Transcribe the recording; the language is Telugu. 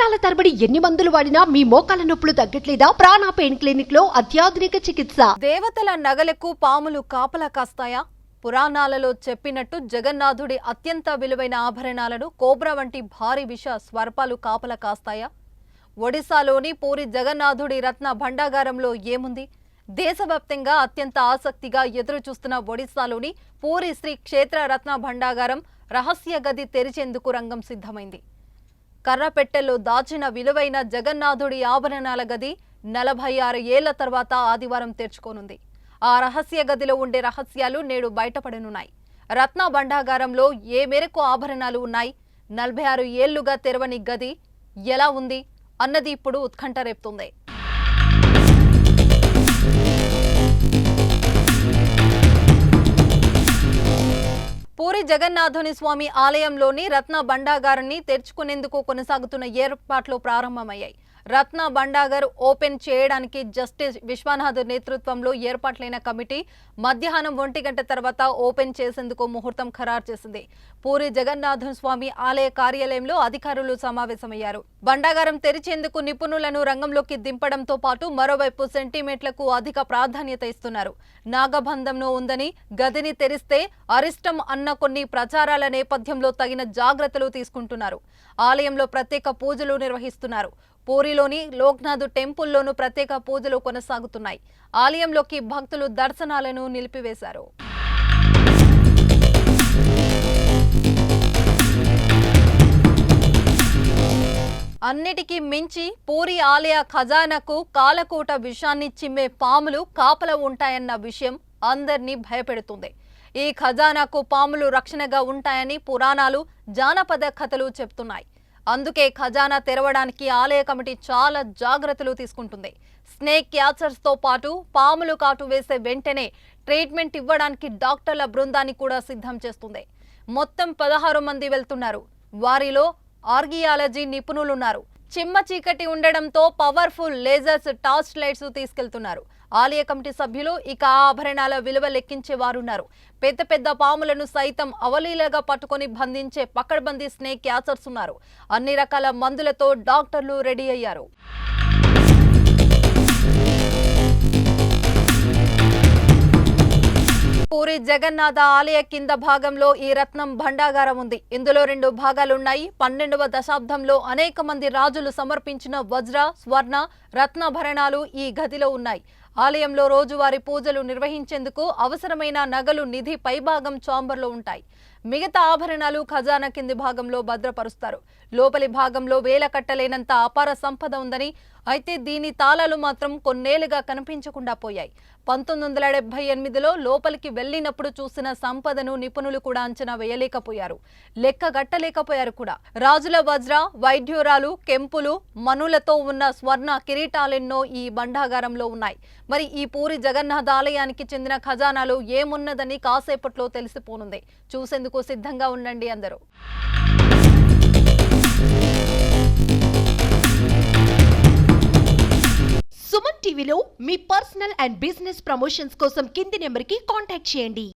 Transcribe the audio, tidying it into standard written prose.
నెలల తరబడి ఎన్ని మందులు వాడినా మీ మోకాల నొప్పులు తగ్గట్లేదా? ప్రాణ పెయిన్ క్లినిక్ లో అత్యాధునిక చికిత్స. దేవతల నగలకు పాములు కాపలా కాస్తాయా? పురాణాలలో చెప్పినట్టు జగన్నాథుడి అత్యంత విలువైన ఆభరణాలను కోబ్రా వంటి భారీ విష స్వర్పాలు కాపలా కాస్తాయా? ఒడిశాలోని పూరి జగన్నాథుడి రత్న భండాగారంలో ఏముంది? దేశవ్యాప్తంగా అత్యంత ఆసక్తిగా ఎదురుచూస్తున్న ఒడిశాలోని పూరి శ్రీ క్షేత్ర రత్న భండాగారం రహస్య గది తెరిచేందుకు రంగం సిద్ధమైంది. కర్రపెట్టెల్లో దాచిన విలువైన జగన్నాథుడి ఆభరణాల గది 46 ఏళ్ల తర్వాత ఆదివారం తెరుచుకోనుంది. ఆ రహస్య గదిలో ఉండే రహస్యాలు నేడు బయటపడనున్నాయి. రత్న భండాగారంలో ఏ మేరకు ఆభరణాలు ఉన్నాయి? 46 ఏళ్లుగా తెరవని గది ఎలా ఉంది అన్నది ఇప్పుడు ఉత్కంఠ రేపుతుంది. పూరి జగన్నాథుని స్వామి ఆలయంలోని రత్న భండాగారాన్ని తెరుచుకునేందుకు కొనసాగుతున్న ఏర్పాట్లు ప్రారంభమయ్యాయి. రత్న భండాగార్ ఓపెన్ చేయడానికి జస్టిస్ విశ్వనాథ్ నేతృత్వంలో ఏర్పాట్లైన కమిటీ మధ్యాహ్నం 1 గంట తర్వాత ఓపెన్ చేసేందుకు ముహూర్తం ఖరారు చేసింది. పూరి జగన్నాథ స్వామి ఆలయ కార్యాలయంలో అధికారులు సమావేశమయ్యారు. భండాగారం తెరిచేందుకు నిపుణులను రంగంలోకి దింపడంతో పాటు మరోవైపు సెంటిమెంట్లకు అధిక ప్రాధాన్యత ఇస్తున్నారు. నాగబంధంలో ఉందని గదిని తెరిస్తే అరిష్టం అన్న కొన్ని ప్రచారాల నేపథ్యంలో తగిన జాగ్రత్తలు తీసుకుంటున్నారు. ఆలయంలో ప్రత్యేక పూజలు నిర్వహిస్తున్నారు. పూరిలోని లోక్నాథ్ టెంపుల్లోనూ ప్రత్యేక పూజలు కొనసాగుతున్నాయి. ఆలయంలోకి భక్తులు దర్శనాలను నిలిపివేశారు. అన్నిటికీ మించి పూరి ఆలయ ఖజానాకు కాలకూట విషాన్ని చిమ్మే పాములు కాపలా ఉంటాయన్న విషయం అందరినీ భయపెడుతుంది. ఈ ఖజానాకు పాములు రక్షణగా ఉంటాయని పురాణాలు, జానపద కథలు చెప్తున్నాయి. అందుకే ఖజానా తెరవడానికి ఆలయ కమిటీ చాలా జాగ్రత్తలు తీసుకుంటుంది. స్నేక్ క్యాచర్స్ తో పాటు పాములు కాటు వేసే వెంటనే ట్రీట్మెంట్ ఇవ్వడానికి డాక్టర్ల బృందాన్ని కూడా సిద్ధం చేస్తుంది. మొత్తం 16 మంది వెళ్తున్నారు. వారిలో ఆర్కియాలజీ నిపుణులున్నారు. చిమ్మ చీకటి ఉండడంతో పవర్ఫుల్ లేజర్స్, టార్చ్ లైట్స్ తీసుకెళ్తున్నారు. ఆలయ కమిటీ సభ్యులు ఇక ఆభరణాల విలువ లెక్కించే వారున్నారు. పెద్ద పెద్ద పాములను సైతం అవలీలగా పట్టుకొని బంధించే పకడ్బందీ స్నేక్ క్యాచర్స్ ఉన్నారు. అన్ని రకాల మందులతో డాక్టర్లు రెడీ అయ్యారు. పూరి జగన్నాథ ఆలయ కింద భాగంలో ఈ రత్నం భండాగారం ఉంది. ఇందులో 2 భాగాలున్నాయి. 12వ దశాబ్దంలో అనేక మంది రాజులు సమర్పించిన వజ్ర, స్వర్ణ, రత్నాభరణాలు ఈ గదిలో ఉన్నాయి. ఆలయంలో రోజువారీ పూజలు నిర్వహించేందుకు అవసరమైన నగలు నిధి పైభాగం చాంబర్లో ఉంటాయి. మిగతా ఆభరణాలు ఖజానా కింది భాగంలో భద్రపరుస్తారు. లోపలి భాగంలో వేల కట్టలేనంత అపార సంపద ఉందని, అయితే దీని తాళాలు మాత్రం కొన్నేళ్లుగా కనిపించకుండా పోయాయి. 1978లో లోపలికి వెళ్లినప్పుడు చూసిన సంపదను నిపుణులు కూడా అంచనా వేయలేకపోయారు, లెక్కగట్టలేకపోయారు కూడా. రాజుల వజ్ర వైఢూర్యాలు, కెంపులు, మనులతో ఉన్న స్వర్ణ కిరీటాలెన్నో ఈ భండాగారంలో ఉన్నాయి. మరి ఈ పూరి జగన్నాథ ఆలయానికి చెందిన ఖజానాలో ఏమున్నదని కాసేపట్లో తెలిసిపోనుంది. చూసేందుకు సిద్ధంగా ఉండండి అందరూ. సుమన్ టీవీలో మీ పర్సనల్ అండ్ బిజినెస్ ప్రమోషన్స్ కోసం కింది నెంబర్కి కాంటాక్ట్ చేయండి.